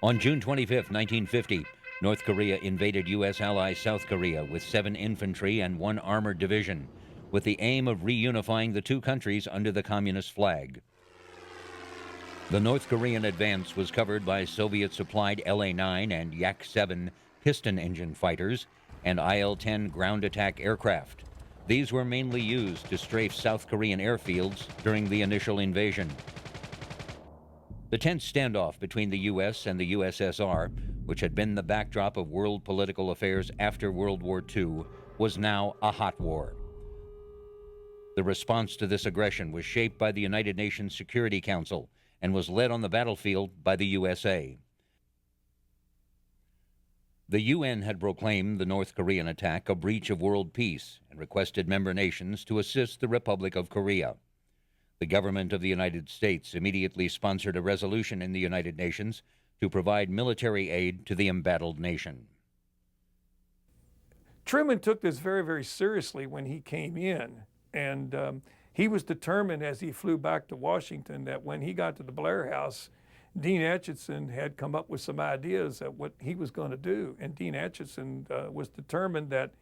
On June 25, 1950, North Korea invaded U.S. ally South Korea with 7 infantry and 1 armored division, with the aim of reunifying the two countries under the communist flag. The North Korean advance was covered by Soviet-supplied LA-9 and Yak-7 piston engine fighters and IL-10 ground attack aircraft. These were mainly used to strafe South Korean airfields during the initial invasion. The tense standoff between the U.S. and the USSR, which had been the backdrop of world political affairs after World War II, was now a hot war. The response to this aggression was shaped by the United Nations Security Council and was led on the battlefield by the USA. The UN had proclaimed the North Korean attack a breach of world peace and requested member nations to assist the Republic of Korea. The government of the United States immediately sponsored a resolution in the United Nations to provide military aid to the embattled nation. Truman took this very, very seriously when he came in, and he was determined as he flew back to Washington that when he got to the Blair House, Dean Acheson had come up with some ideas of what he was going to do. And Dean Acheson was determined that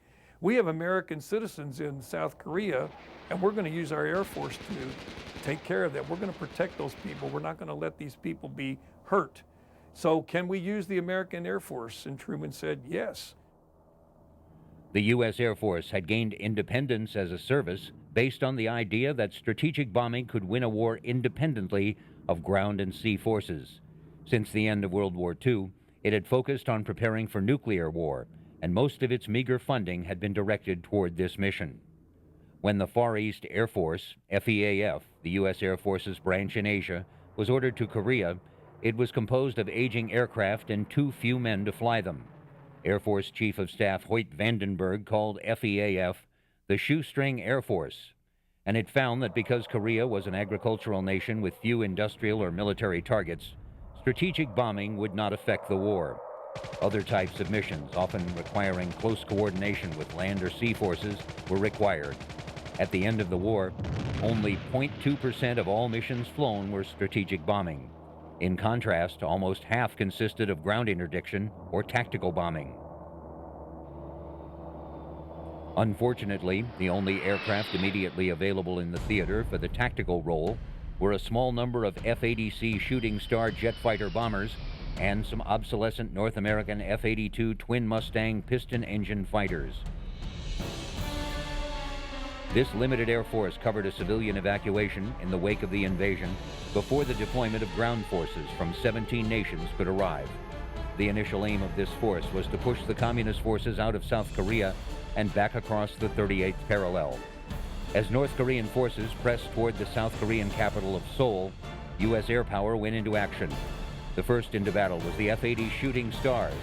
we have American citizens in South Korea, and we're going to use our Air Force to take care of that. We're going to protect those people. We're not going to let these people be hurt. So can we use the American Air Force? And Truman said yes. The U.S. Air Force had gained independence as a service based on the idea that strategic bombing could win a war independently of ground and sea forces. Since the end of World War II, it had focused on preparing for nuclear war, and most of its meager funding had been directed toward this mission. When the Far East Air Force, FEAF, the U.S. Air Force's branch in Asia, was ordered to Korea, it was composed of aging aircraft and too few men to fly them. Air Force Chief of Staff Hoyt Vandenberg called FEAF the shoestring Air Force, and it found that because Korea was an agricultural nation with few industrial or military targets, strategic bombing would not affect the war. Other types of missions, often requiring close coordination with land or sea forces, were required. At the end of the war, only 0.2% of all missions flown were strategic bombing. In contrast, almost half consisted of ground interdiction or tactical bombing. Unfortunately, the only aircraft immediately available in the theater for the tactical role were a small number of F-80C Shooting Star jet fighter bombers and some obsolescent North American F-82 Twin Mustang piston engine fighters. This limited Air Force covered a civilian evacuation in the wake of the invasion before the deployment of ground forces from 17 nations could arrive. The initial aim of this force was to push the communist forces out of South Korea and back across the 38th parallel. As North Korean forces pressed toward the South Korean capital of Seoul, U.S. air power went into action. The first into battle was the F-80 Shooting Stars.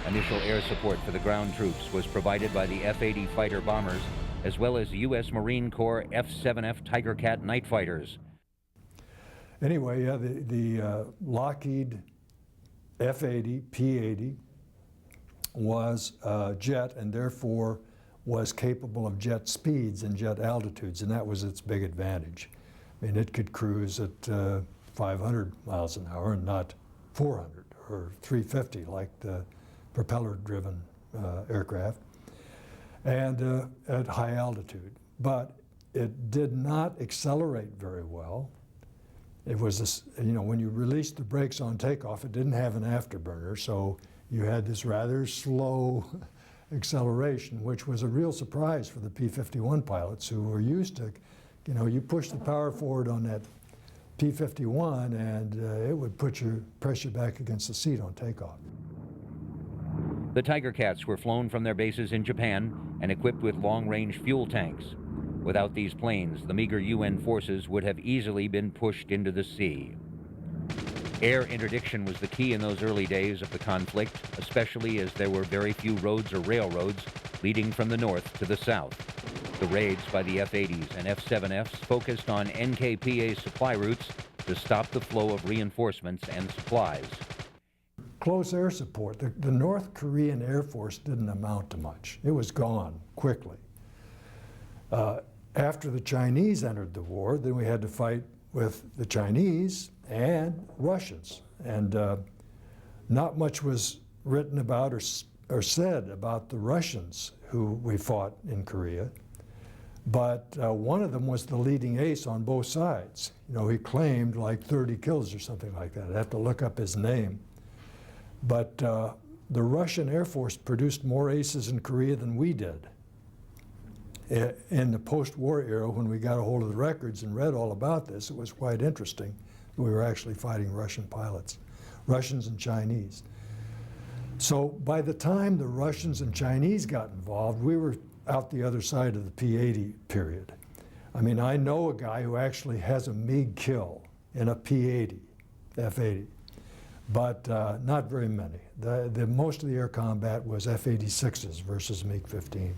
Initial air support for the ground troops was provided by the F-80 fighter bombers, as well as U.S. Marine Corps F-7F Tiger Cat night fighters. Anyway, yeah, the Lockheed F-80, P-80 was jet and therefore was capable of jet speeds and jet altitudes, and that was its big advantage. I mean, it could cruise at 500 miles an hour and not 400 or 350 like the propeller-driven aircraft, and at high altitude. But it did not accelerate very well. It was, this, you know, when you released the brakes on takeoff, it didn't have an afterburner, so you had this rather slow acceleration, which was a real surprise for the P-51 pilots who were used to, you know, you push the power forward on that P-51 and it would press you back against the seat on takeoff. The Tiger Cats were flown from their bases in Japan and equipped with long-range fuel tanks. Without these planes, the meager UN forces would have easily been pushed into the sea. Air interdiction was the key in those early days of the conflict, especially as there were very few roads or railroads leading from the north to the south. The raids by the F-80s and F-7Fs focused on NKPA supply routes to stop the flow of reinforcements and supplies. Close air support. The North Korean Air Force didn't amount to much. It was gone quickly. After the Chinese entered the war, then we had to fight with the Chinese and Russians. And Not much was written about or said about the Russians who we fought in Korea, but one of them was the leading ace on both sides. You know, he claimed like 30 kills or something like that. I'd have to look up his name. But the Russian Air Force produced more aces in Korea than we did. In the post-war era, when we got a hold of the records and read all about this, it was quite interesting. We were actually fighting Russian pilots, Russians and Chinese. So by the time the Russians and Chinese got involved, we were out the other side of the P-80 period. I mean, I know a guy who actually has a MiG kill in a P-80, F-80, but not very many. Most of the air combat was F-86s versus MiG-15.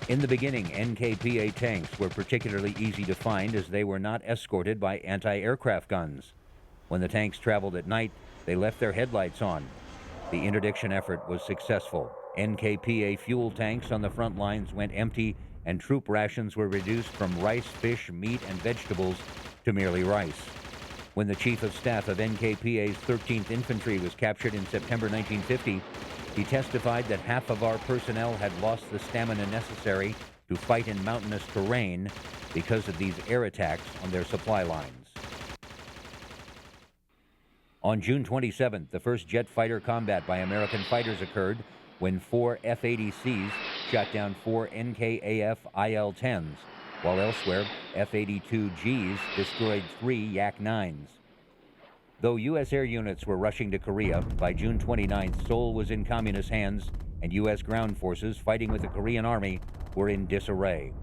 In the beginning, NKPA tanks were particularly easy to find as they were not escorted by anti-aircraft guns. When the tanks traveled at night, they left their headlights on. The interdiction effort was successful. NKPA fuel tanks on the front lines went empty, and troop rations were reduced from rice, fish, meat, and vegetables to merely rice. When the Chief of Staff of NKPA's 13th Infantry was captured in September 1950, he testified that half of our personnel had lost the stamina necessary to fight in mountainous terrain because of these air attacks on their supply lines. On June 27th, the first jet fighter combat by American fighters occurred when 4 F-80Cs shot down 4 NKAF IL-10s, while elsewhere F-82Gs destroyed 3 Yak-9s. Though U.S. air units were rushing to Korea, by June 29th, Seoul was in communist hands, and U.S. ground forces fighting with the Korean Army were in disarray.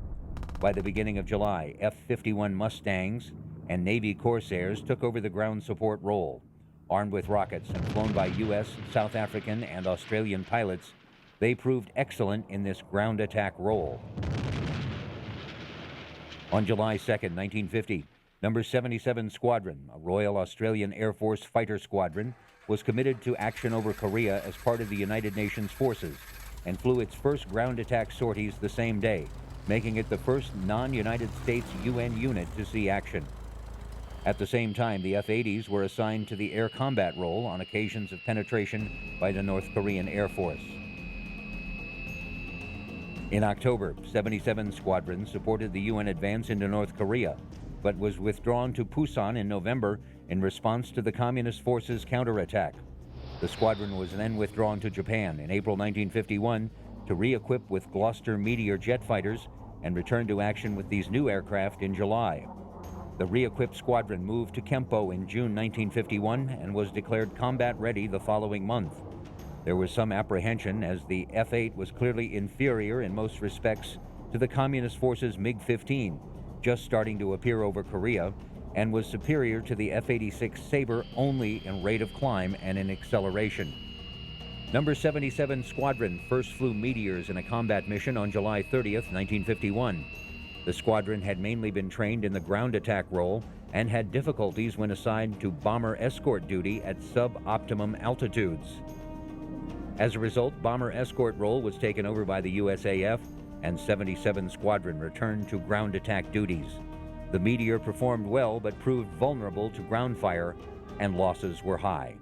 By the beginning of July, F-51 Mustangs and Navy Corsairs took over the ground support role. Armed with rockets and flown by U.S., South African, and Australian pilots, they proved excellent in this ground attack role. On July 2nd, 1950, No. 77 Squadron, a Royal Australian Air Force fighter squadron, was committed to action over Korea as part of the United Nations forces and flew its first ground attack sorties the same day, making it the first non-United States UN unit to see action. At the same time, the F-80s were assigned to the air combat role on occasions of penetration by the North Korean Air Force. In October, 77 Squadron supported the UN advance into North Korea, but was withdrawn to Pusan in November in response to the Communist forces' counterattack. The squadron was then withdrawn to Japan in April 1951 to re-equip with Gloucester Meteor jet fighters and return to action with these new aircraft in July. The re-equipped squadron moved to Kempo in June 1951 and was declared combat-ready the following month. There was some apprehension as the F-8 was clearly inferior in most respects to the Communist forces' MiG-15, just starting to appear over Korea, and was superior to the F-86 Sabre only in rate of climb and in acceleration. No. 77 Squadron first flew Meteors in a combat mission on July 30th, 1951. The squadron had mainly been trained in the ground attack role and had difficulties when assigned to bomber escort duty at sub-optimum altitudes. As a result, bomber escort role was taken over by the USAF, and 77 Squadron returned to ground attack duties. The Meteor performed well but proved vulnerable to ground fire, and losses were high.